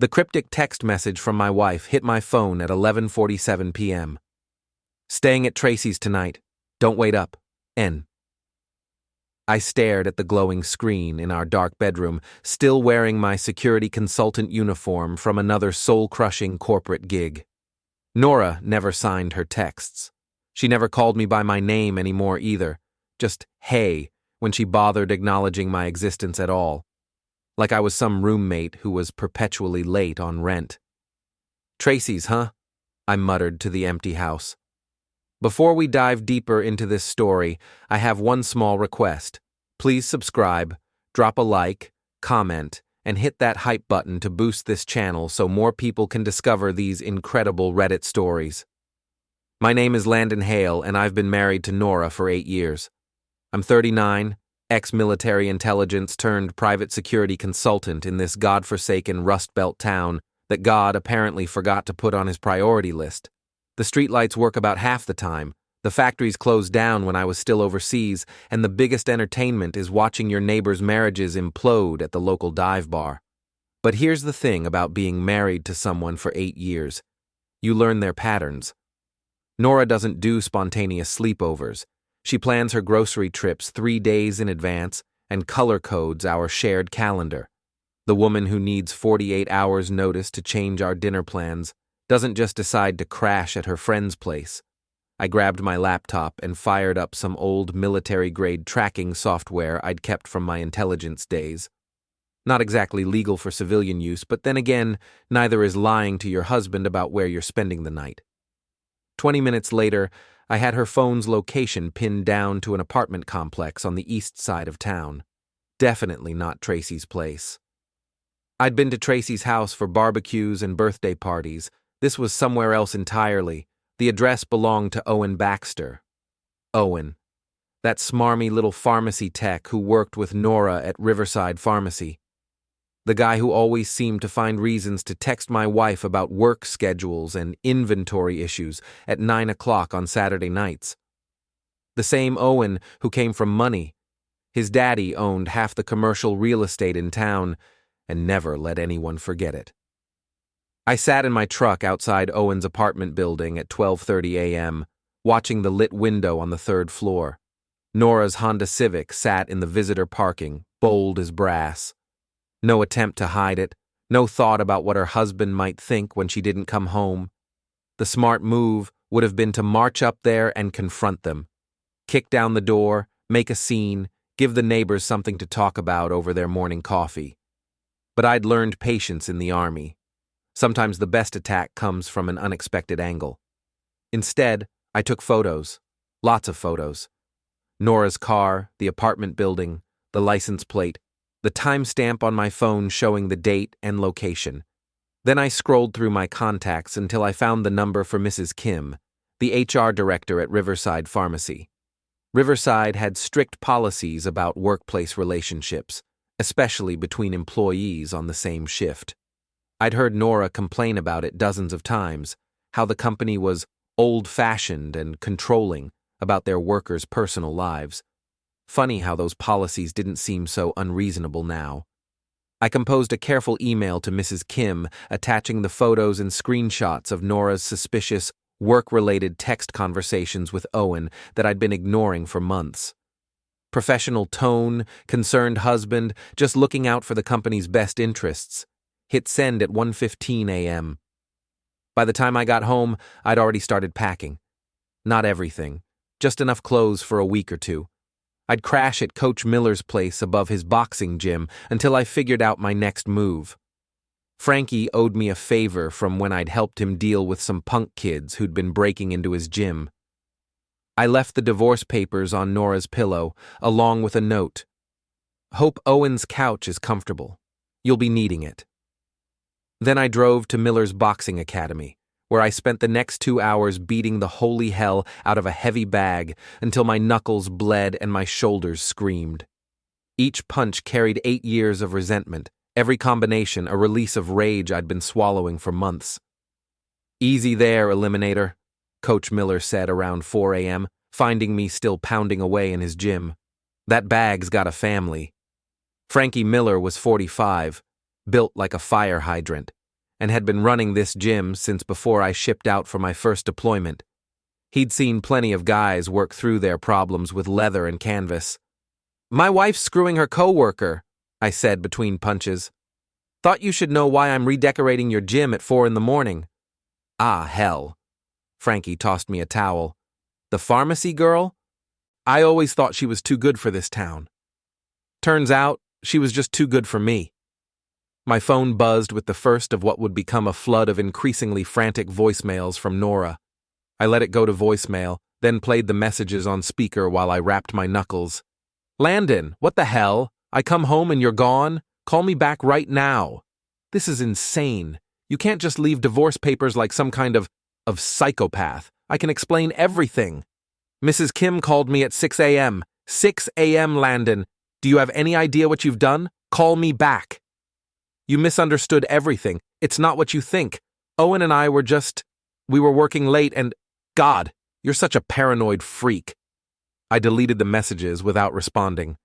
The cryptic text message from my wife hit my phone at 11:47 p.m. Staying at Tracy's tonight. Don't wait up. N. I stared at the glowing screen in our dark bedroom, still wearing my security consultant uniform from another soul-crushing corporate gig. Nora never signed her texts. She never called me by my name anymore either, just hey when she bothered acknowledging my existence at all. Like I was some roommate who was perpetually late on rent. Tracy's, huh? I muttered to the empty house. Before we dive deeper into this story, I have one small request. Please subscribe, drop a like, comment, and hit that hype button to boost this channel so more people can discover these incredible Reddit stories. My name is Landon Hale, and I've been married to Nora for 8 years. I'm 39, ex-military intelligence turned private security consultant in this godforsaken Rust Belt town that God apparently forgot to put on his priority list. The streetlights work about half the time, the factories closed down when I was still overseas, and the biggest entertainment is watching your neighbors' marriages implode at the local dive bar. But here's the thing about being married to someone for 8 years. You learn their patterns. Nora doesn't do spontaneous sleepovers. She plans her grocery trips 3 days in advance and color codes our shared calendar. The woman who needs 48 hours notice to change our dinner plans doesn't just decide to crash at her friend's place. I grabbed my laptop and fired up some old military-grade tracking software I'd kept from my intelligence days. Not exactly legal for civilian use, but then again, neither is lying to your husband about where you're spending the night. 20 minutes later, I had her phone's location pinned down to an apartment complex on the east side of town. Definitely not Tracy's place. I'd been to Tracy's house for barbecues and birthday parties. This was somewhere else entirely. The address belonged to Owen Baxter. Owen. That smarmy little pharmacy tech who worked with Nora at Riverside Pharmacy. The guy who always seemed to find reasons to text my wife about work schedules and inventory issues at 9 o'clock on Saturday nights. The same Owen who came from money. His daddy owned half the commercial real estate in town and never let anyone forget it. I sat in my truck outside Owen's apartment building at 12:30 a.m., watching the lit window on the 3rd floor. Nora's Honda Civic sat in the visitor parking, bold as brass. No attempt to hide it, no thought about what her husband might think when she didn't come home. The smart move would have been to march up there and confront them. Kick down the door, make a scene, give the neighbors something to talk about over their morning coffee. But I'd learned patience in the army. Sometimes the best attack comes from an unexpected angle. Instead, I took photos. Lots of photos. Nora's car, the apartment building, the license plate, the timestamp on my phone showing the date and location. Then I scrolled through my contacts until I found the number for Mrs. Kim, the HR director at Riverside Pharmacy. Riverside had strict policies about workplace relationships, especially between employees on the same shift. I'd heard Nora complain about it dozens of times, how the company was old-fashioned and controlling about their workers' personal lives. Funny how those policies didn't seem so unreasonable now. I composed a careful email to Mrs. Kim attaching the photos and screenshots of Nora's suspicious, work-related text conversations with Owen that I'd been ignoring for months. Professional tone, concerned husband, just looking out for the company's best interests. Hit send at 1:15 a.m. By the time I got home, I'd already started packing. Not everything, just enough clothes for a week or two. I'd crash at Coach Miller's place above his boxing gym until I figured out my next move. Franky owed me a favor from when I'd helped him deal with some punk kids who'd been breaking into his gym. I left the divorce papers on Nora's pillow, along with a note. Hope Owen's couch is comfortable. You'll be needing it. Then I drove to Miller's boxing academy, where I spent the next 2 hours beating the holy hell out of a heavy bag until my knuckles bled and my shoulders screamed. Each punch carried 8 years of resentment, every combination a release of rage I'd been swallowing for months. Easy there, Eliminator, Coach Miller said around 4 a.m., finding me still pounding away in his gym. That bag's got a family. Franky Miller was 45, built like a fire hydrant, and had been running this gym since before I shipped out for my first deployment. He'd seen plenty of guys work through their problems with leather and canvas. "My wife's screwing her coworker," I said between punches. "Thought you should know why I'm redecorating your gym at 4 in the morning." "Ah, hell." Franky tossed me a towel. "The pharmacy girl? I always thought she was too good for this town. Turns out, she was just too good for me." My phone buzzed with the first of what would become a flood of increasingly frantic voicemails from Nora. I let it go to voicemail, then played the messages on speaker while I rapped my knuckles. "Landon, what the hell? I come home and you're gone? Call me back right now. This is insane. You can't just leave divorce papers like some kind of psychopath. I can explain everything. Mrs. Kim called me at 6 a.m. 6 a.m., Landon. Do you have any idea what you've done? Call me back. You misunderstood everything. It's not what you think. Owen and I were we were working late and, God, you're such a paranoid freak." I deleted the messages without responding.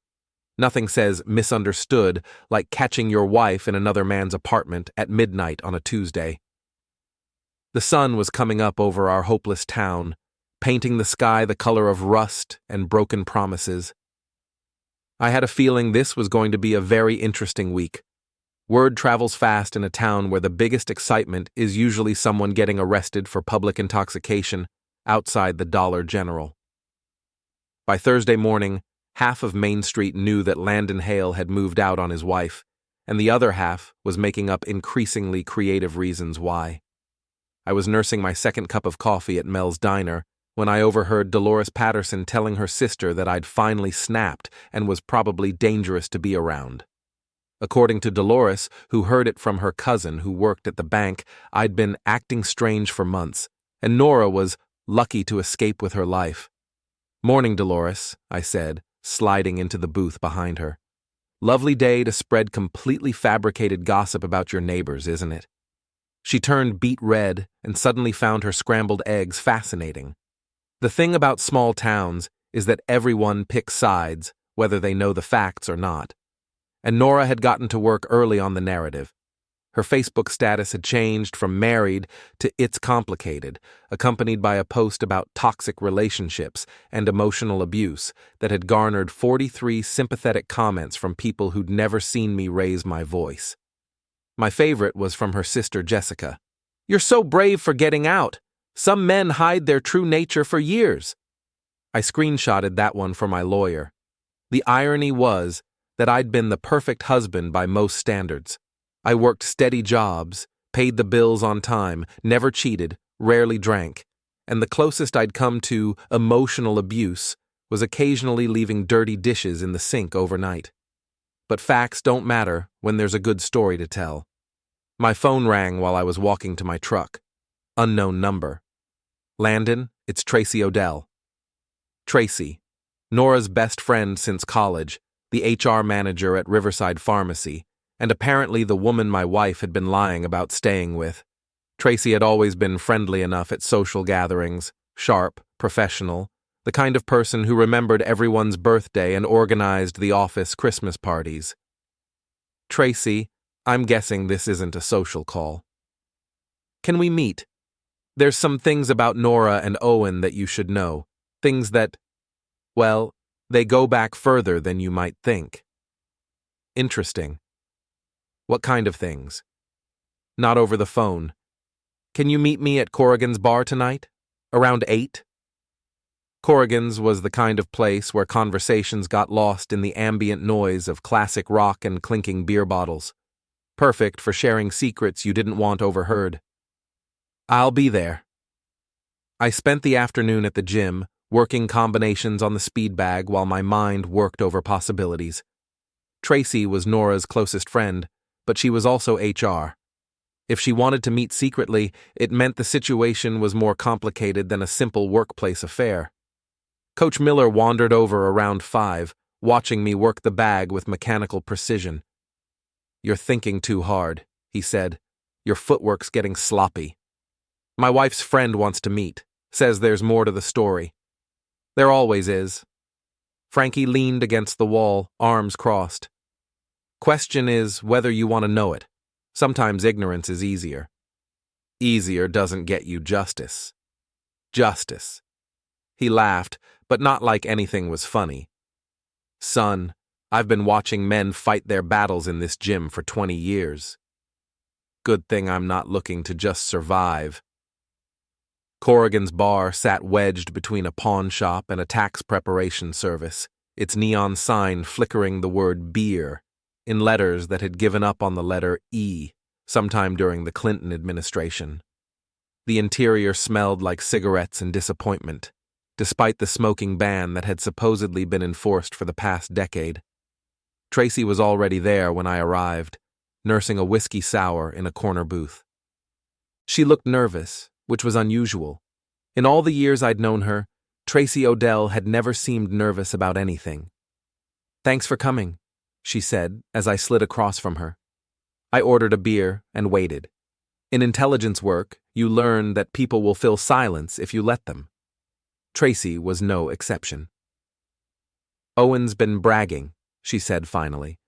Nothing says misunderstood like catching your wife in another man's apartment at midnight on a Tuesday. The sun was coming up over our hopeless town, painting the sky the color of rust and broken promises. I had a feeling this was going to be a very interesting week. Word travels fast in a town where the biggest excitement is usually someone getting arrested for public intoxication outside the Dollar General. By Thursday morning, half of Main Street knew that Landon Hale had moved out on his wife, and the other half was making up increasingly creative reasons why. I was nursing my second cup of coffee at Mel's Diner when I overheard Dolores Patterson telling her sister that I'd finally snapped and was probably dangerous to be around. According to Dolores, who heard it from her cousin who worked at the bank, I'd been acting strange for months, and Nora was lucky to escape with her life. "Morning, Dolores," I said, sliding into the booth behind her. "Lovely day to spread completely fabricated gossip about your neighbors, isn't it?" She turned beet red and suddenly found her scrambled eggs fascinating. The thing about small towns is that everyone picks sides, whether they know the facts or not. And Nora had gotten to work early on the narrative. Her Facebook status had changed from married to "it's complicated," accompanied by a post about toxic relationships and emotional abuse that had garnered 43 sympathetic comments from people who'd never seen me raise my voice. My favorite was from her sister Jessica. "You're so brave for getting out. Some men hide their true nature for years." I screenshotted that one for my lawyer. The irony was that I'd been the perfect husband by most standards. I worked steady jobs, paid the bills on time, never cheated, rarely drank, and the closest I'd come to emotional abuse was occasionally leaving dirty dishes in the sink overnight. But facts don't matter when there's a good story to tell. My phone rang while I was walking to my truck. Unknown number. "Landon, it's Tracy Odell." Tracy, Nora's best friend since college, the HR manager at Riverside Pharmacy, and apparently the woman my wife had been lying about staying with. Tracy had always been friendly enough at social gatherings, sharp, professional, the kind of person who remembered everyone's birthday and organized the office Christmas parties. "Tracy, I'm guessing this isn't a social call. Can we meet? There's some things about Nora and Owen that you should know. Things that, well, they go back further than you might think." "Interesting. What kind of things?" "Not over the phone. Can you meet me at Corrigan's bar tonight? Around 8? Corrigan's was the kind of place where conversations got lost in the ambient noise of classic rock and clinking beer bottles. Perfect for sharing secrets you didn't want overheard. "I'll be there." I spent the afternoon at the gym, working combinations on the speed bag while my mind worked over possibilities. Tracy was Nora's closest friend, but she was also HR. If she wanted to meet secretly, it meant the situation was more complicated than a simple workplace affair. Coach Miller wandered over around 5, watching me work the bag with mechanical precision. "You're thinking too hard," he said. "Your footwork's getting sloppy." "My wife's friend wants to meet, says there's more to the story." "There always is." Franky leaned against the wall, arms crossed. "Question is whether you want to know it. Sometimes ignorance is easier. Easier doesn't get you justice. Justice. He laughed, but not like anything was funny. Son, I've been watching men fight their battles in this gym for 20 years. Good thing I'm not looking to just survive. Corrigan's bar sat wedged between a pawn shop and a tax preparation service, its neon sign flickering the word beer in letters that had given up on the letter E sometime during the Clinton administration. The interior smelled like cigarettes and disappointment, despite the smoking ban that had supposedly been enforced for the past decade. Tracy was already there when I arrived, nursing a whiskey sour in a corner booth. She looked nervous, which was unusual. In all the years I'd known her, Tracy Odell had never seemed nervous about anything. "Thanks for coming," she said as I slid across from her. I ordered a beer and waited. In intelligence work, you learn that people will fill silence if you let them. Tracy was no exception. "Owen's been bragging," she said finally,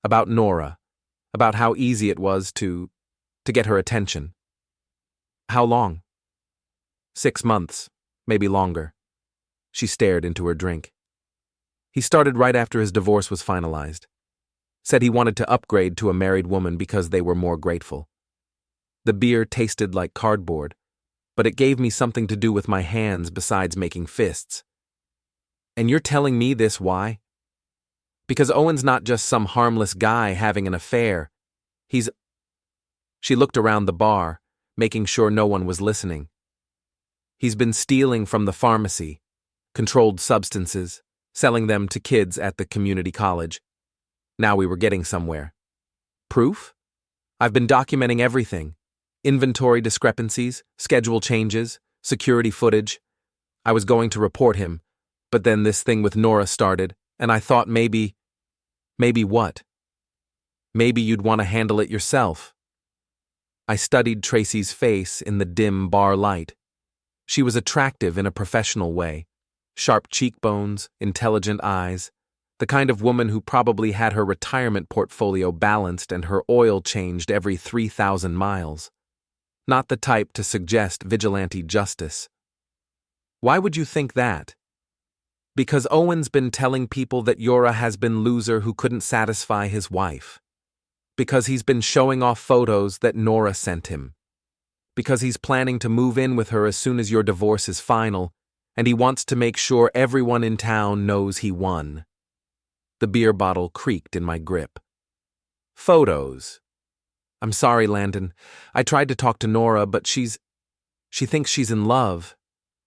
"about Nora, about how easy it was to get her attention." "How long?" 6 months, maybe longer. She stared into her drink. "He started right after his divorce was finalized. Said he wanted to upgrade to a married woman because they were more grateful." The beer tasted like cardboard, but it gave me something to do with my hands besides making fists. "And you're telling me this why?" "Because Owen's not just some harmless guy having an affair. He's—" She looked around the bar, making sure no one was listening. "He's been stealing from the pharmacy, controlled substances, selling them to kids at the community college. Now we were getting somewhere. Proof? I've been documenting everything. Inventory discrepancies, schedule changes, security footage. I was going to report him, but then this thing with Nora started, and I thought maybe what? Maybe you'd want to handle it yourself." I studied Tracy's face in the dim bar light. She was attractive in a professional way. Sharp cheekbones, intelligent eyes, the kind of woman who probably had her retirement portfolio balanced and her oil changed every 3,000 miles. Not the type to suggest vigilante justice. "Why would you think that?" "Because Owen's been telling people that Nora has been loser who couldn't satisfy his wife. Because he's been showing off photos that Nora sent him. Because he's planning to move in with her as soon as your divorce is final, and he wants to make sure everyone in town knows he won." The beer bottle creaked in my grip. "Photos. I'm sorry, Landon. I tried to talk to Nora, but she thinks she's in love.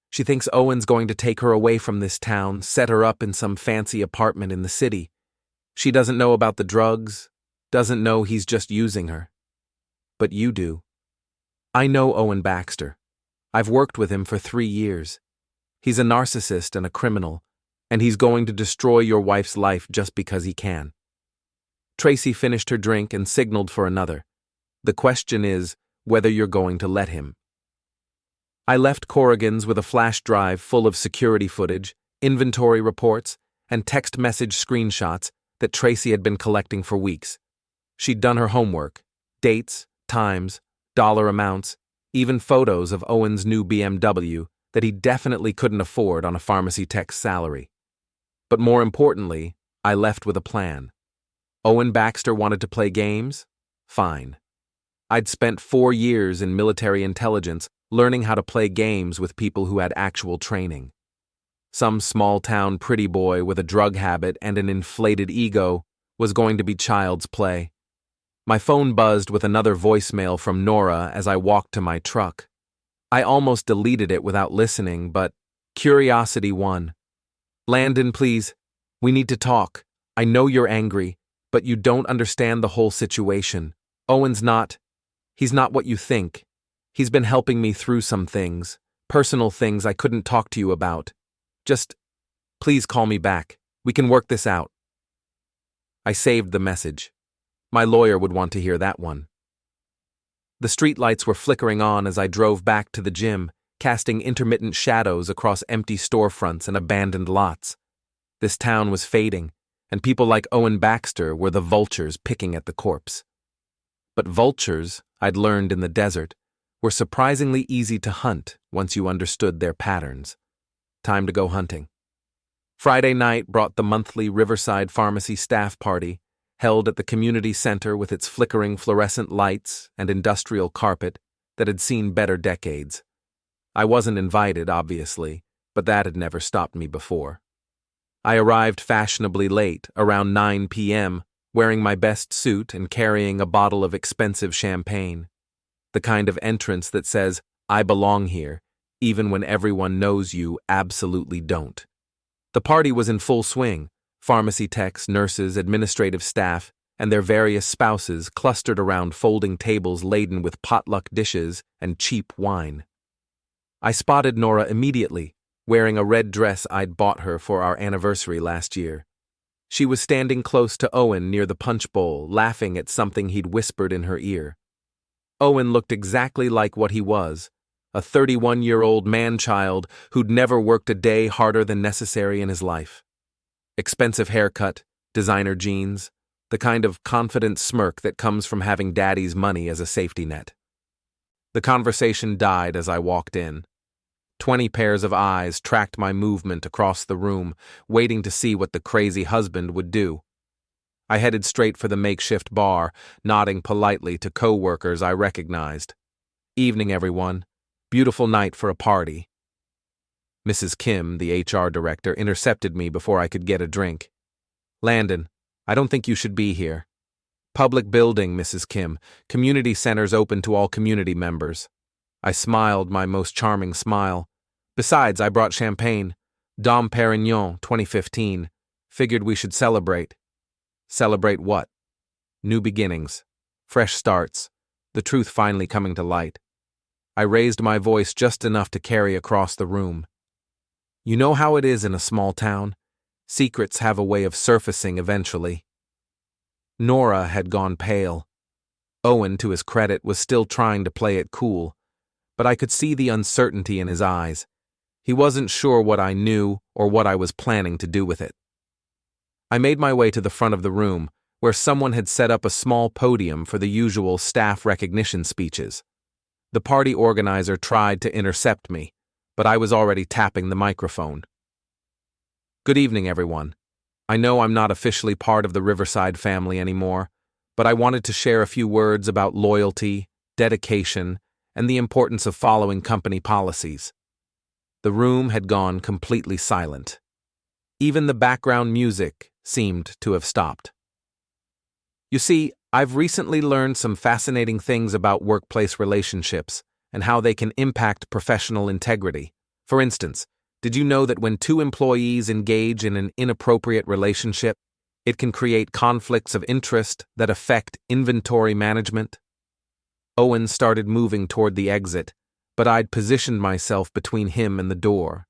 She thinks Owen's going to take her away from this town, set her up in some fancy apartment in the city. She doesn't know about the drugs, doesn't know he's just using her. But you do. I know Owen Baxter. I've worked with him for 3 years. He's a narcissist and a criminal, and he's going to destroy your wife's life just because he can." Tracy finished her drink and signaled for another. "The question is whether you're going to let him." I left Corrigan's with a flash drive full of security footage, inventory reports, and text message screenshots that Tracy had been collecting for weeks. She'd done her homework: dates, times, dollar amounts, even photos of Owen's new BMW that he definitely couldn't afford on a pharmacy tech's salary. But more importantly, I left with a plan. Owen Baxter wanted to play games? Fine. I'd spent 4 years in military intelligence learning how to play games with people who had actual training. Some small-town pretty boy with a drug habit and an inflated ego was going to be child's play. My phone buzzed with another voicemail from Nora as I walked to my truck. I almost deleted it without listening, but curiosity won. "Landon, please. We need to talk. I know you're angry, but you don't understand the whole situation. Owen's he's not what you think. He's been helping me through some things, personal things I couldn't talk to you about. Just, please call me back. We can work this out." I saved the message. My lawyer would want to hear that one. The streetlights were flickering on as I drove back to the gym, casting intermittent shadows across empty storefronts and abandoned lots. This town was fading, and people like Owen Baxter were the vultures picking at the corpse. But vultures, I'd learned in the desert, were surprisingly easy to hunt once you understood their patterns. Time to go hunting. Friday night brought the monthly Riverside Pharmacy staff party, held at the community center with its flickering fluorescent lights and industrial carpet that had seen better decades. I wasn't invited, obviously, but that had never stopped me before. I arrived fashionably late, around 9 p.m., wearing my best suit and carrying a bottle of expensive champagne. The kind of entrance that says, "I belong here," even when everyone knows you absolutely don't. The party was in full swing. Pharmacy techs, nurses, administrative staff, and their various spouses clustered around folding tables laden with potluck dishes and cheap wine. I spotted Nora immediately, wearing a red dress I'd bought her for our anniversary last year. She was standing close to Owen near the punch bowl, laughing at something he'd whispered in her ear. Owen looked exactly like what he was, a 31-year-old man-child who'd never worked a day harder than necessary in his life. Expensive haircut, designer jeans, the kind of confident smirk that comes from having daddy's money as a safety net. The conversation died as I walked in. 20 pairs of eyes tracked my movement across the room, waiting to see what the crazy husband would do. I headed straight for the makeshift bar, nodding politely to coworkers I recognized. "Evening, everyone. Beautiful night for a party." Mrs. Kim, the HR director, intercepted me before I could get a drink. "Landon, I don't think you should be here." "Public building, Mrs. Kim. Community centers open to all community members." I smiled my most charming smile. "Besides, I brought champagne. Dom Perignon, 2015. Figured we should celebrate." "Celebrate what?" "New beginnings. Fresh starts. The truth finally coming to light." I raised my voice just enough to carry across the room. "You know how it is in a small town? Secrets have a way of surfacing eventually." Nora had gone pale. Owen, to his credit, was still trying to play it cool, but I could see the uncertainty in his eyes. He wasn't sure what I knew or what I was planning to do with it. I made my way to the front of the room, where someone had set up a small podium for the usual staff recognition speeches. The party organizer tried to intercept me, but I was already tapping the microphone. "Good evening, everyone. I know I'm not officially part of the Riverside family anymore, but I wanted to share a few words about loyalty, dedication, and the importance of following company policies." The room had gone completely silent. Even the background music seemed to have stopped. "You see, I've recently learned some fascinating things about workplace relationships and how they can impact professional integrity. For instance, did you know that when two employees engage in an inappropriate relationship, it can create conflicts of interest that affect inventory management?" Owen started moving toward the exit, but I'd positioned myself between him and the door.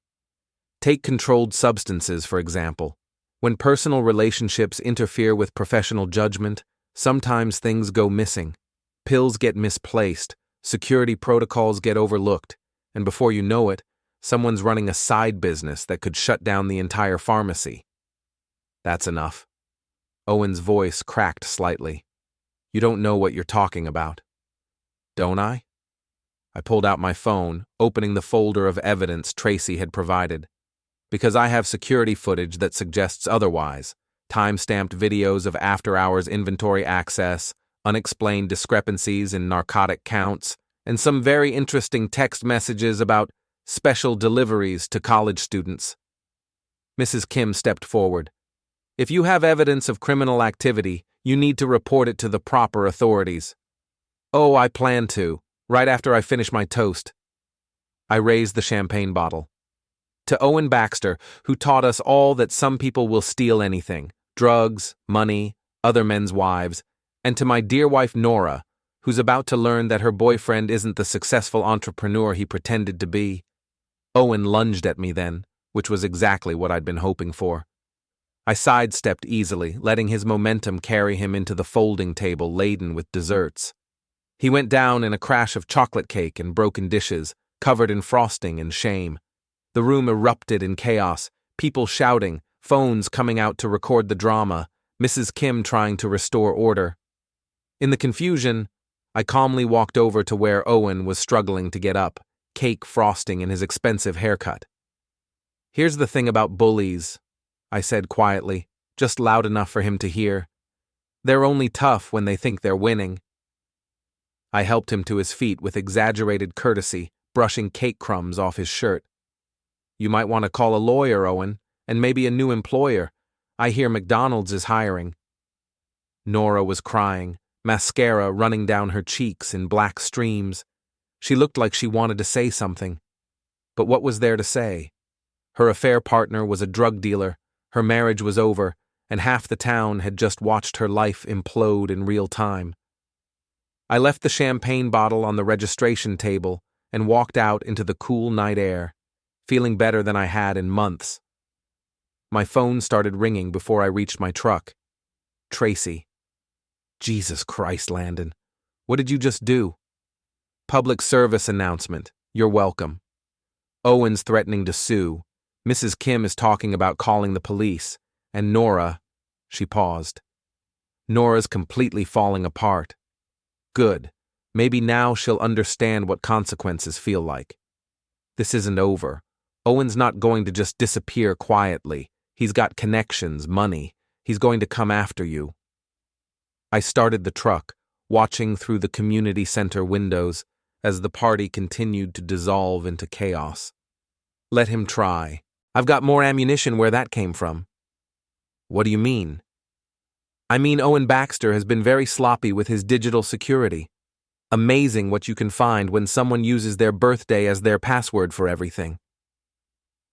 Take controlled substances, for example. When personal relationships interfere with professional judgment, sometimes things go missing. Pills get misplaced, security protocols get overlooked, and before you know it, someone's running a side business that could shut down the entire pharmacy. "That's enough." Owen's voice cracked slightly. "You don't know what you're talking about." "Don't I?" I pulled out my phone, opening the folder of evidence Tracy had provided. "Because I have security footage that suggests otherwise. Time-stamped videos of after-hours inventory access, unexplained discrepancies in narcotic counts, and some very interesting text messages about special deliveries to college students." Mrs. Kim stepped forward. "If you have evidence of criminal activity, you need to report it to the proper authorities." "Oh, I plan to, right after I finish my toast." I raised the champagne bottle. "To Owen Baxter, who taught us all that some people will steal anything, drugs, money, other men's wives, and to my dear wife Nora, who's about to learn that her boyfriend isn't the successful entrepreneur he pretended to be." Owen lunged at me then, which was exactly what I'd been hoping for. I sidestepped easily, letting his momentum carry him into the folding table laden with desserts. He went down in a crash of chocolate cake and broken dishes, covered in frosting and shame. The room erupted in chaos, people shouting, phones coming out to record the drama, Mrs. Kim trying to restore order. In the confusion, I calmly walked over to where Owen was struggling to get up, cake frosting in his expensive haircut. "Here's the thing about bullies," I said quietly, just loud enough for him to hear. "They're only tough when they think they're winning." I helped him to his feet with exaggerated courtesy, brushing cake crumbs off his shirt. "You might want to call a lawyer, Owen, and maybe a new employer. I hear McDonald's is hiring." Nora was crying, mascara running down her cheeks in black streams. She looked like she wanted to say something. But what was there to say? Her affair partner was a drug dealer, her marriage was over, and half the town had just watched her life implode in real time. I left the champagne bottle on the registration table and walked out into the cool night air, feeling better than I had in months. My phone started ringing before I reached my truck. Tracy. Jesus Christ, Landon. What did you just do? Public service announcement. You're welcome. Owen's threatening to sue. Mrs. Kim is talking about calling the police. And Nora, she paused. Nora's completely falling apart. Good. Maybe now she'll understand what consequences feel like. This isn't over. Owen's not going to just disappear quietly. He's got connections, money. He's going to come after you. I started the truck, watching through the community center windows as the party continued to dissolve into chaos. Let him try. I've got more ammunition where that came from. What do you mean? I mean, Owen Baxter has been very sloppy with his digital security. Amazing what you can find when someone uses their birthday as their password for everything.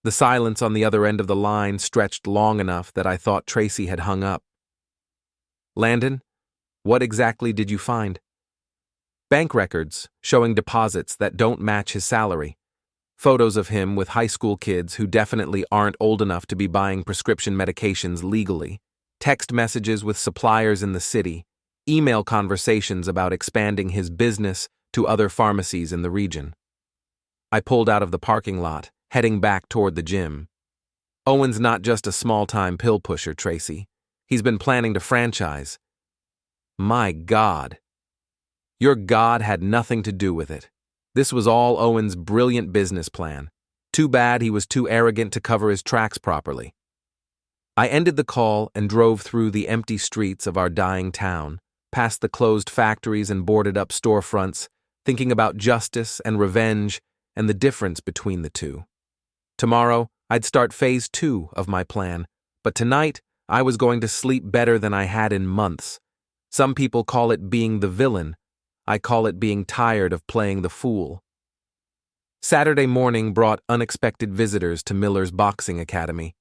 The silence on the other end of the line stretched long enough that I thought Tracy had hung up. Landon, what exactly did you find? Bank records showing deposits that don't match his salary. Photos of him with high school kids who definitely aren't old enough to be buying prescription medications legally. Text messages with suppliers in the city. Email conversations about expanding his business to other pharmacies in the region. I pulled out of the parking lot, heading back toward the gym. Owen's not just a small-time pill pusher, Tracy. He's been planning to franchise. My God. Your God had nothing to do with it. This was all Owen's brilliant business plan. Too bad he was too arrogant to cover his tracks properly. I ended the call and drove through the empty streets of our dying town, past the closed factories and boarded-up storefronts, thinking about justice and revenge and the difference between the two. Tomorrow, I'd start phase 2 of my plan, but tonight, I was going to sleep better than I had in months. Some people call it being the villain. I call it being tired of playing the fool. Saturday morning brought unexpected visitors to Miller's boxing academy.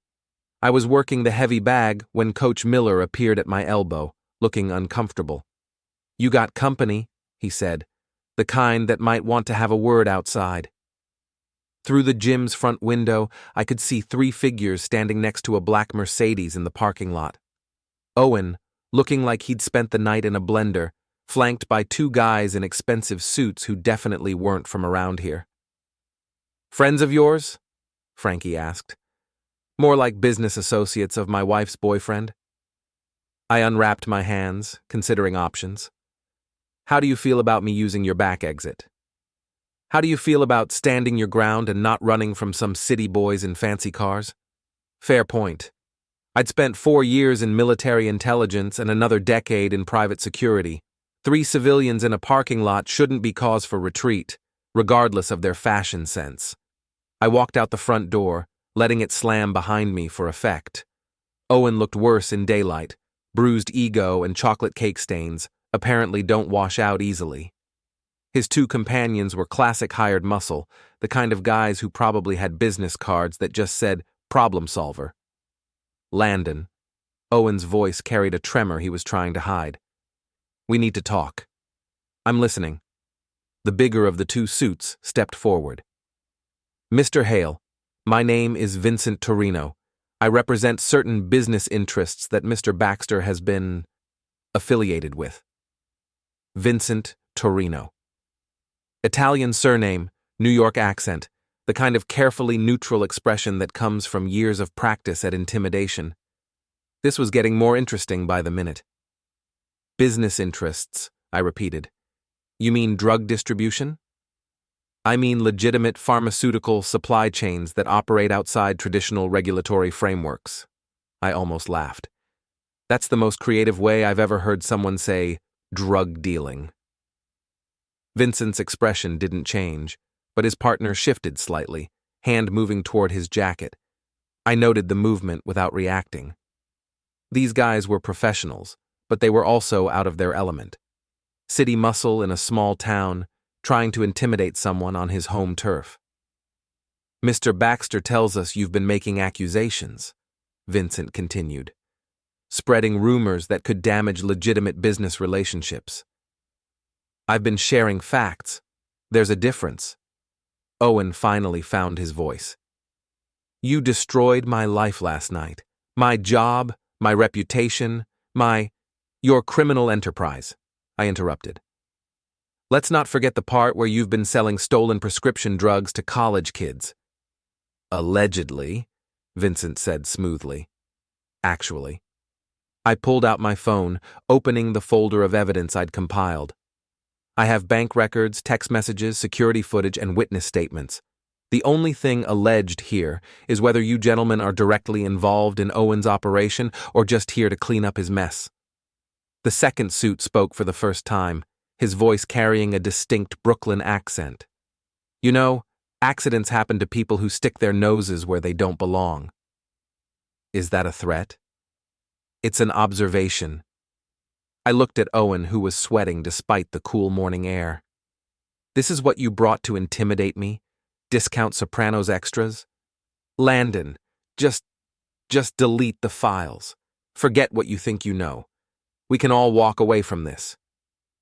I was working the heavy bag when Coach Miller appeared at my elbow, looking uncomfortable. "You got company," he said, "the kind that might want to have a word outside." Through the gym's front window, I could see 3 figures standing next to a black Mercedes in the parking lot. Owen, looking like he'd spent the night in a blender, flanked by 2 guys in expensive suits who definitely weren't from around here. "Friends of yours?" Franky asked. "More like business associates of my wife's boyfriend." I unwrapped my hands, considering options. "How do you feel about me using your back exit? How do you feel about standing your ground and not running from some city boys in fancy cars?" Fair point. I'd spent 4 years in military intelligence and another decade in private security. 3 civilians in a parking lot shouldn't be cause for retreat, regardless of their fashion sense. I walked out the front door, letting it slam behind me for effect. Owen looked worse in daylight. Bruised ego and chocolate cake stains apparently don't wash out easily. His 2 companions were classic hired muscle, the kind of guys who probably had business cards that just said, "problem solver." "Landon." Owen's voice carried a tremor he was trying to hide. "We need to talk." "I'm listening." The bigger of the 2 suits stepped forward. "Mr. Hale, my name is Vincent Torino. I represent certain business interests that Mr. Baxter has been affiliated with." Vincent Torino. Italian surname, New York accent, the kind of carefully neutral expression that comes from years of practice at intimidation. This was getting more interesting by the minute. "Business interests," I repeated. You mean drug distribution? I mean legitimate pharmaceutical supply chains that operate outside traditional regulatory frameworks. I almost laughed. That's the most creative way I've ever heard someone say drug dealing. Vincent's expression didn't change, but his partner shifted slightly, hand moving toward his jacket. I noted the movement without reacting. These guys were professionals, but they were also out of their element. City muscle in a small town, trying to intimidate someone on his home turf. Mr. Baxter tells us you've been making accusations, Vincent continued, spreading rumors that could damage legitimate business relationships. I've been sharing facts. There's a difference. Owen finally found his voice. You destroyed my life last night. My job, my reputation, your criminal enterprise, I interrupted. Let's not forget the part where you've been selling stolen prescription drugs to college kids. Allegedly, Vincent said smoothly. Actually. I pulled out my phone, opening the folder of evidence I'd compiled. I have bank records, text messages, security footage, and witness statements. The only thing alleged here is whether you gentlemen are directly involved in Owen's operation or just here to clean up his mess. The second suit spoke for the first time, his voice carrying a distinct Brooklyn accent. You know, accidents happen to people who stick their noses where they don't belong. Is that a threat? It's an observation. I looked at Owen, who was sweating despite the cool morning air. This is what you brought to intimidate me? Discount Sopranos extras? Landon, just delete the files. Forget what you think you know. We can all walk away from this.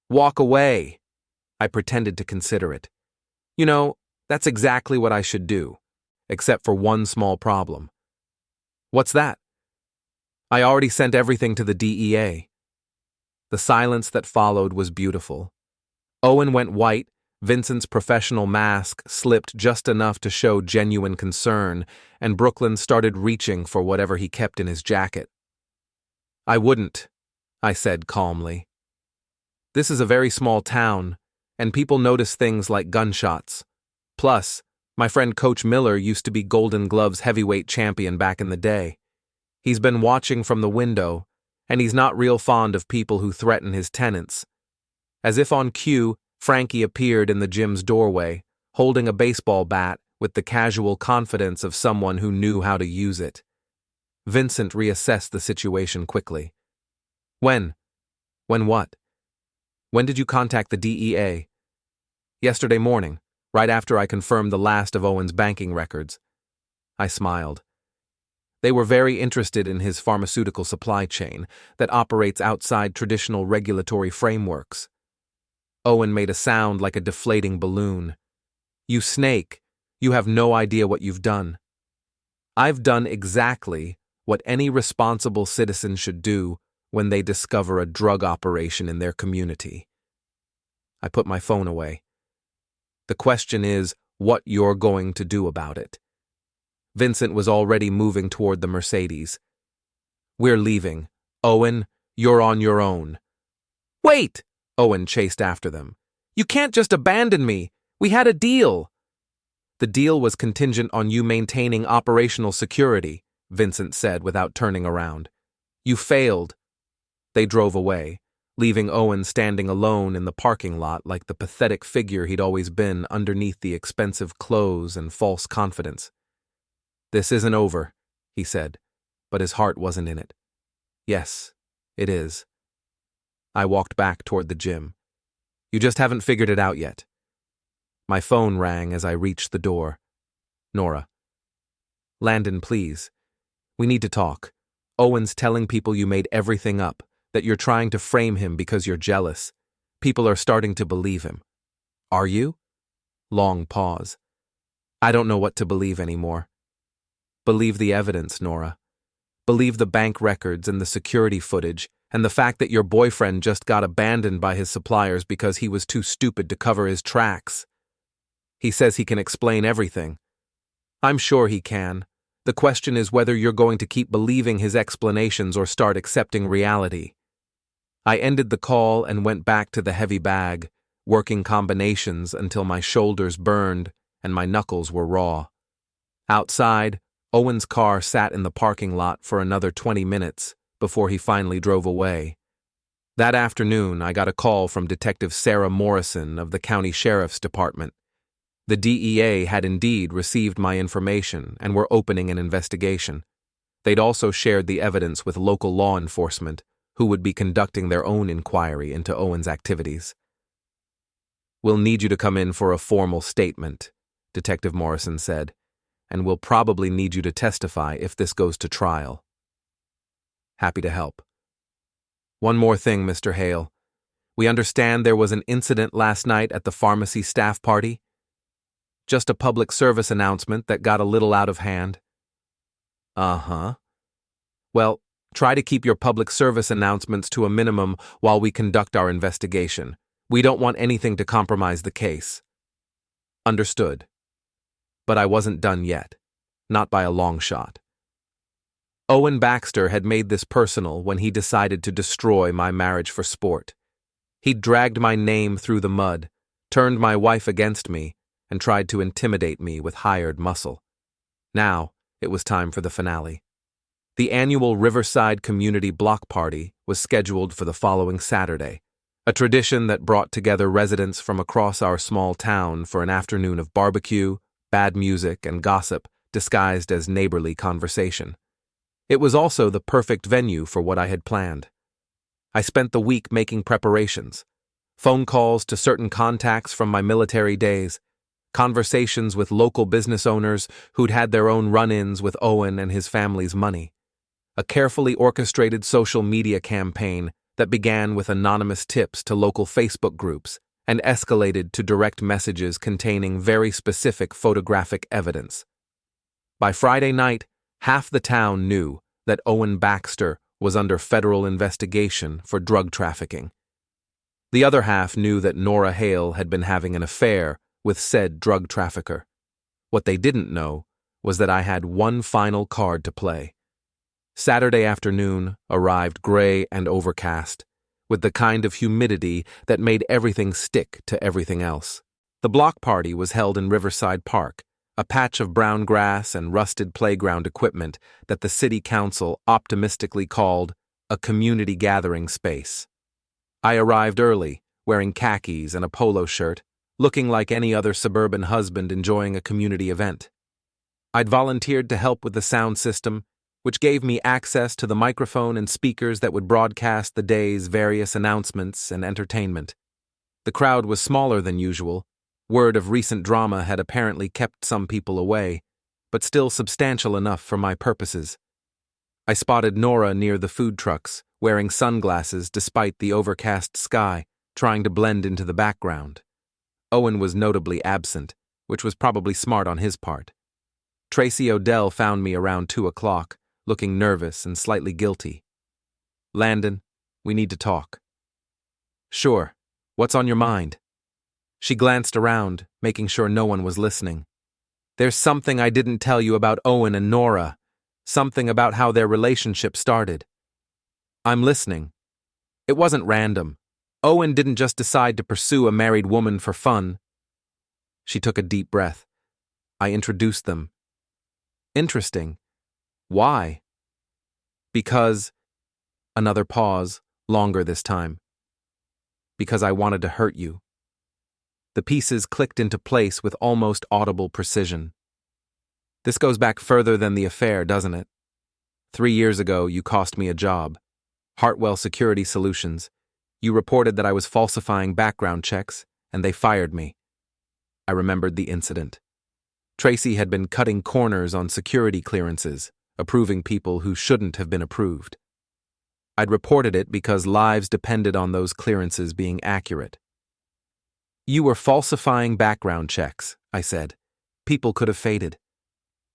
Walk away. I pretended to consider it. You know, that's exactly what I should do, except for one small problem. What's that? I already sent everything to the DEA. The silence that followed was beautiful. Owen went white, Vincent's professional mask slipped just enough to show genuine concern, and Brooklyn started reaching for whatever he kept in his jacket. I wouldn't, I said calmly. This is a very small town, and people notice things like gunshots. Plus, my friend Coach Miller used to be Golden Gloves heavyweight champion back in the day. He's been watching from the window, and he's not real fond of people who threaten his tenants. As if on cue, Franky appeared in the gym's doorway, holding a baseball bat with the casual confidence of someone who knew how to use it. Vincent reassessed the situation quickly. When? When what? When did you contact the DEA? Yesterday morning, right after I confirmed the last of Owen's banking records. I smiled. They were very interested in his pharmaceutical supply chain that operates outside traditional regulatory frameworks. Owen made a sound like a deflating balloon. You snake, you have no idea what you've done. I've done exactly what any responsible citizen should do when they discover a drug operation in their community. I put my phone away. The question is what you're going to do about it. Vincent was already moving toward the Mercedes. We're leaving. Owen, you're on your own. Wait! Owen chased after them. You can't just abandon me. We had a deal. The deal was contingent on you maintaining operational security, Vincent said without turning around. You failed. They drove away, leaving Owen standing alone in the parking lot like the pathetic figure he'd always been underneath the expensive clothes and false confidence. This isn't over, he said, but his heart wasn't in it. Yes, it is. I walked back toward the gym. You just haven't figured it out yet. My phone rang as I reached the door. Nora. Landon, please. We need to talk. Owen's telling people you made everything up, that you're trying to frame him because you're jealous. People are starting to believe him. Are you? Long pause. I don't know what to believe anymore. Believe the evidence, Nora. Believe the bank records and the security footage, and the fact that your boyfriend just got abandoned by his suppliers because he was too stupid to cover his tracks. He says he can explain everything. I'm sure he can. The question is whether you're going to keep believing his explanations or start accepting reality. I ended the call and went back to the heavy bag, working combinations until my shoulders burned and my knuckles were raw. Outside, Owen's car sat in the parking lot for another 20 minutes before he finally drove away. That afternoon, I got a call from Detective Sarah Morrison of the County Sheriff's Department. The DEA had indeed received my information and were opening an investigation. They'd also shared the evidence with local law enforcement, who would be conducting their own inquiry into Owen's activities. "We'll need you to come in for a formal statement," Detective Morrison said, "and we'll probably need you to testify if this goes to trial." "Happy to help." "One more thing, Mr. Hale. We understand there was an incident last night at the pharmacy staff party. Just a public service announcement that got a little out of hand." "Uh-huh. Well, try to keep your public service announcements to a minimum while we conduct our investigation. We don't want anything to compromise the case." "Understood." But I wasn't done yet. Not by a long shot. Owen Baxter had made this personal when he decided to destroy my marriage for sport. He'd dragged my name through the mud, turned my wife against me, and tried to intimidate me with hired muscle. Now, it was time for the finale. The annual Riverside Community Block Party was scheduled for the following Saturday, a tradition that brought together residents from across our small town for an afternoon of barbecue, bad music, and gossip disguised as neighborly conversation. It was also the perfect venue for what I had planned. I spent the week making preparations, phone calls to certain contacts from my military days, conversations with local business owners who'd had their own run-ins with Owen and his family's money, a carefully orchestrated social media campaign that began with anonymous tips to local Facebook groups and escalated to direct messages containing very specific photographic evidence. By Friday night, half the town knew that Owen Baxter was under federal investigation for drug trafficking. The other half knew that Nora Hale had been having an affair with said drug trafficker. What they didn't know was that I had one final card to play. Saturday afternoon arrived gray and overcast, with the kind of humidity that made everything stick to everything else. The block party was held in Riverside Park, a patch of brown grass and rusted playground equipment that the city council optimistically called a community gathering space. I arrived early, wearing khakis and a polo shirt, looking like any other suburban husband enjoying a community event. I'd volunteered to help with the sound system, which gave me access to the microphone and speakers that would broadcast the day's various announcements and entertainment. The crowd was smaller than usual. Word of recent drama had apparently kept some people away, but still substantial enough for my purposes. I spotted Nora near the food trucks, wearing sunglasses despite the overcast sky, trying to blend into the background. Owen was notably absent, which was probably smart on his part. Tracy Odell found me around 2 o'clock, looking nervous and slightly guilty. "Landon, we need to talk." "Sure. What's on your mind?" She glanced around, making sure no one was listening. "There's something I didn't tell you about Owen and Nora. Something about how their relationship started." "I'm listening." "It wasn't random. Owen didn't just decide to pursue a married woman for fun." She took a deep breath. I introduced them. "Interesting. Why?" "Because..." Another pause, longer this time. "Because I wanted to hurt you." The pieces clicked into place with almost audible precision. "This goes back further than the affair, doesn't it? 3 years ago, you cost me a job. Hartwell Security Solutions. You reported that I was falsifying background checks, and they fired me." I remembered the incident. Tracy had been cutting corners on security clearances, approving people who shouldn't have been approved. I'd reported it because lives depended on those clearances being accurate. "You were falsifying background checks," I said. "People could have faded."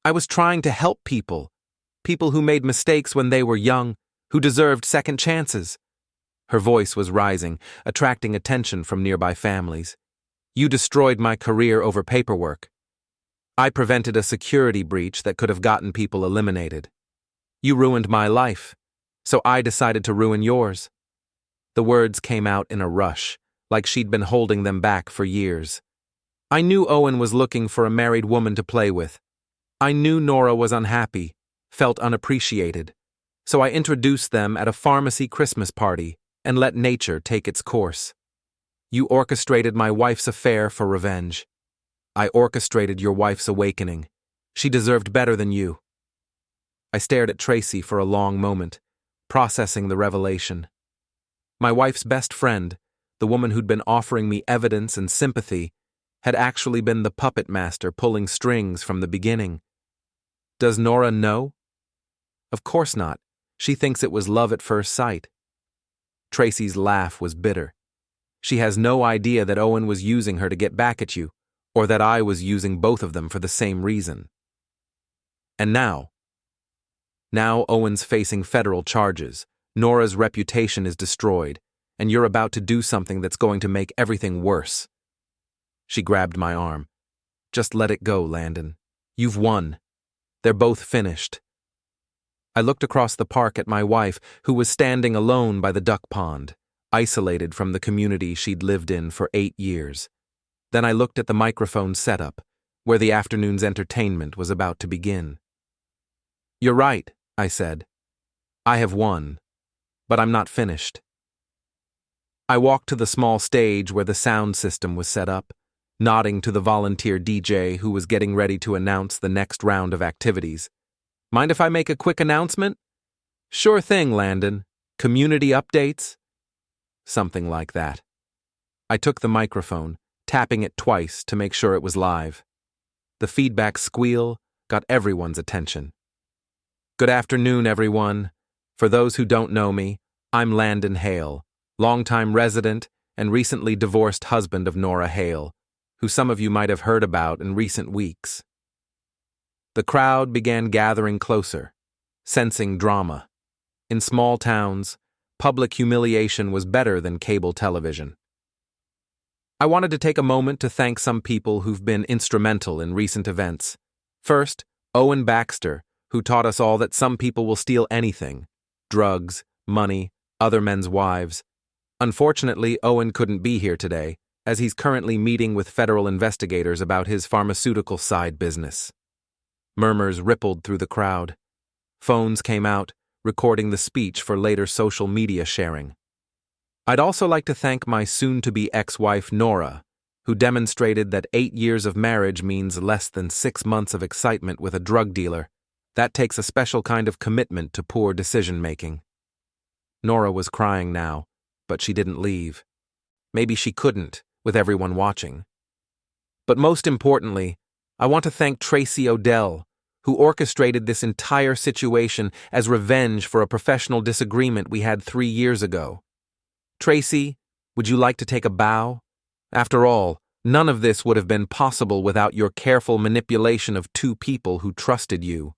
"I was trying to help people. People who made mistakes when they were young, who deserved second chances." Her voice was rising, attracting attention from nearby families. "You destroyed my career over paperwork. I prevented a security breach that could have gotten people eliminated. You ruined my life, so I decided to ruin yours." The words came out in a rush, like she'd been holding them back for years. I knew Owen was looking for a married woman to play with. I knew Nora was unhappy, felt unappreciated, so I introduced them at a pharmacy Christmas party and let nature take its course. You orchestrated my wife's affair for revenge. I orchestrated your wife's awakening. She deserved better than you. I stared at Tracy for a long moment, processing the revelation. My wife's best friend, the woman who'd been offering me evidence and sympathy, had actually been the puppet master pulling strings from the beginning. Does Nora know? Of course not. She thinks it was love at first sight. Tracy's laugh was bitter. She has no idea that Owen was using her to get back at you, or that I was using both of them for the same reason. And now Owen's facing federal charges, Nora's reputation is destroyed, and you're about to do something that's going to make everything worse. She grabbed my arm. Just let it go, Landon. You've won. They're both finished. I looked across the park at my wife, who was standing alone by the duck pond, isolated from the community she'd lived in for 8 years. Then I looked at the microphone setup, where the afternoon's entertainment was about to begin. You're right, I said. I have won, but I'm not finished. I walked to the small stage where the sound system was set up, nodding to the volunteer DJ who was getting ready to announce the next round of activities. Mind if I make a quick announcement? Sure thing, Landon. Community updates? Something like that. I took the microphone, tapping it twice to make sure it was live. The feedback squeal got everyone's attention. Good afternoon, everyone. For those who don't know me, I'm Landon Hale, longtime resident and recently divorced husband of Nora Hale, who some of you might have heard about in recent weeks. The crowd began gathering closer, sensing drama. In small towns, public humiliation was better than cable television. I wanted to take a moment to thank some people who've been instrumental in recent events. First, Owen Baxter, who taught us all that some people will steal anything: drugs, money, other men's wives. Unfortunately, Owen couldn't be here today, as he's currently meeting with federal investigators about his pharmaceutical side business. Murmurs rippled through the crowd. Phones came out, recording the speech for later social media sharing. I'd also like to thank my soon-to-be ex-wife Nora, who demonstrated that 8 years of marriage means less than 6 months of excitement with a drug dealer. That takes a special kind of commitment to poor decision-making. Nora was crying now, but she didn't leave. Maybe she couldn't, with everyone watching. But most importantly, I want to thank Tracy Odell, who orchestrated this entire situation as revenge for a professional disagreement we had 3 years ago. Tracy, would you like to take a bow? After all, none of this would have been possible without your careful manipulation of 2 people who trusted you.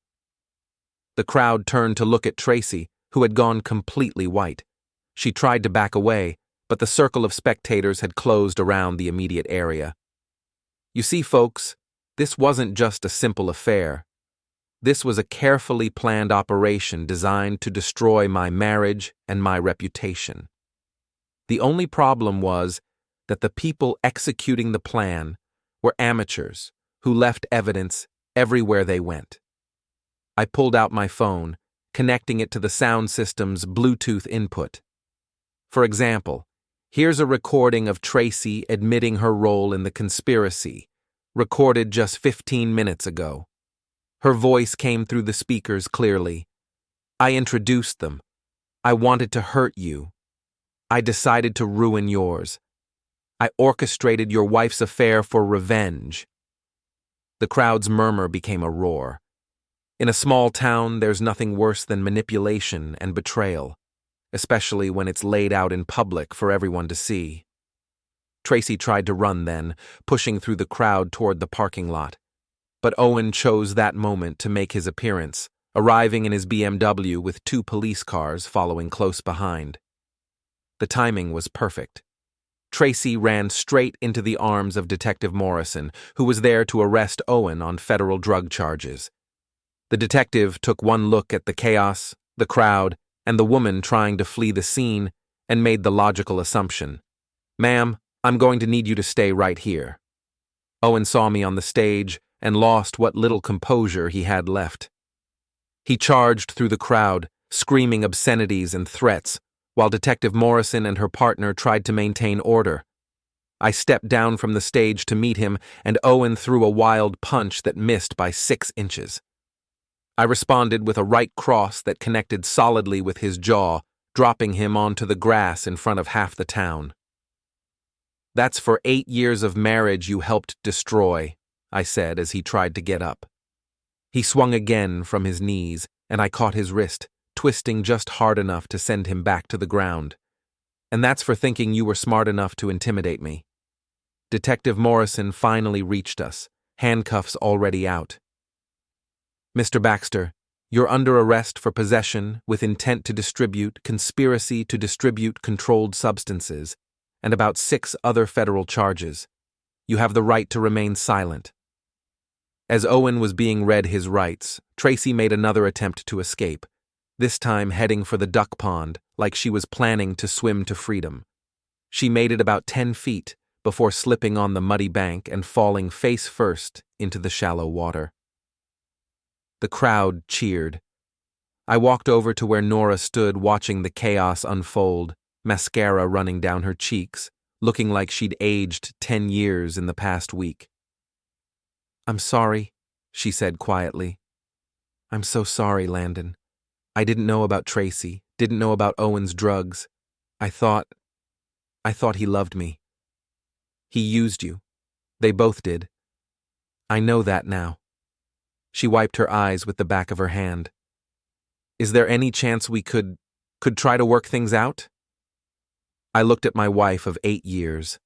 The crowd turned to look at Tracy, who had gone completely white. She tried to back away, but the circle of spectators had closed around the immediate area. You see, folks, this wasn't just a simple affair. This was a carefully planned operation designed to destroy my marriage and my reputation. The only problem was that the people executing the plan were amateurs who left evidence everywhere they went. I pulled out my phone, connecting it to the sound system's Bluetooth input. For example, here's a recording of Tracy admitting her role in the conspiracy, recorded just 15 minutes ago. Her voice came through the speakers clearly. I introduced them. I wanted to hurt you. I decided to ruin yours. I orchestrated your wife's affair for revenge. The crowd's murmur became a roar. In a small town, there's nothing worse than manipulation and betrayal, especially when it's laid out in public for everyone to see. Tracy tried to run then, pushing through the crowd toward the parking lot. But Owen chose that moment to make his appearance, arriving in his BMW with 2 police cars following close behind. The timing was perfect. Tracy ran straight into the arms of Detective Morrison, who was there to arrest Owen on federal drug charges. The detective took one look at the chaos, the crowd, and the woman trying to flee the scene, and made the logical assumption. "Ma'am, I'm going to need you to stay right here." Owen saw me on the stage and lost what little composure he had left. He charged through the crowd, screaming obscenities and threats, while Detective Morrison and her partner tried to maintain order. I stepped down from the stage to meet him, and Owen threw a wild punch that missed by 6 inches. I responded with a right cross that connected solidly with his jaw, dropping him onto the grass in front of half the town. "That's for 8 years of marriage you helped destroy," I said as he tried to get up. He swung again from his knees, and I caught his wrist, twisting just hard enough to send him back to the ground. "And that's for thinking you were smart enough to intimidate me." Detective Morrison finally reached us, handcuffs already out. "Mr. Baxter, you're under arrest for possession with intent to distribute, conspiracy to distribute controlled substances, and about 6 other federal charges. You have the right to remain silent." As Owen was being read his rights, Tracy made another attempt to escape, this time heading for the duck pond like she was planning to swim to freedom. She made it about 10 feet before slipping on the muddy bank and falling face first into the shallow water. The crowd cheered. I walked over to where Nora stood watching the chaos unfold, mascara running down her cheeks, looking like she'd aged 10 years in the past week. "I'm sorry," she said quietly. "I'm so sorry, Landon. I didn't know about Tracy, didn't know about Owen's drugs. I thought he loved me. He used you. They both did. I know that now." She wiped her eyes with the back of her hand. "Is there any chance we could try to work things out?" I looked at my wife of 8 years,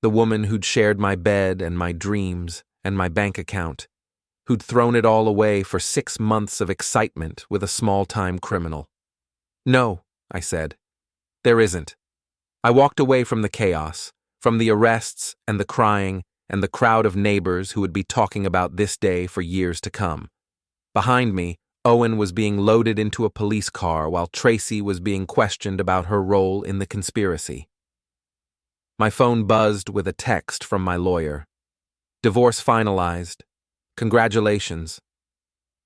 the woman who'd shared my bed and my dreams and my bank account, who'd thrown it all away for 6 months of excitement with a small-time criminal. "No," I said. "There isn't." I walked away from the chaos, from the arrests and the crying and the crowd of neighbors who would be talking about this day for years to come. Behind me, Owen was being loaded into a police car while Tracy was being questioned about her role in the conspiracy. My phone buzzed with a text from my lawyer. "Divorce finalized. Congratulations."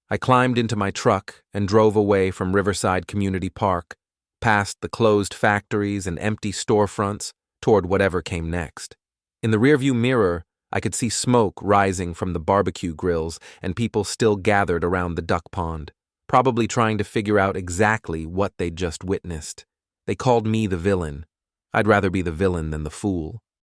I climbed into my truck and drove away from Riverside Community Park, past the closed factories and empty storefronts, toward whatever came next. In the rearview mirror, I could see smoke rising from the barbecue grills and people still gathered around the duck pond, probably trying to figure out exactly what they'd just witnessed. They called me the villain. I'd rather be the villain than the fool.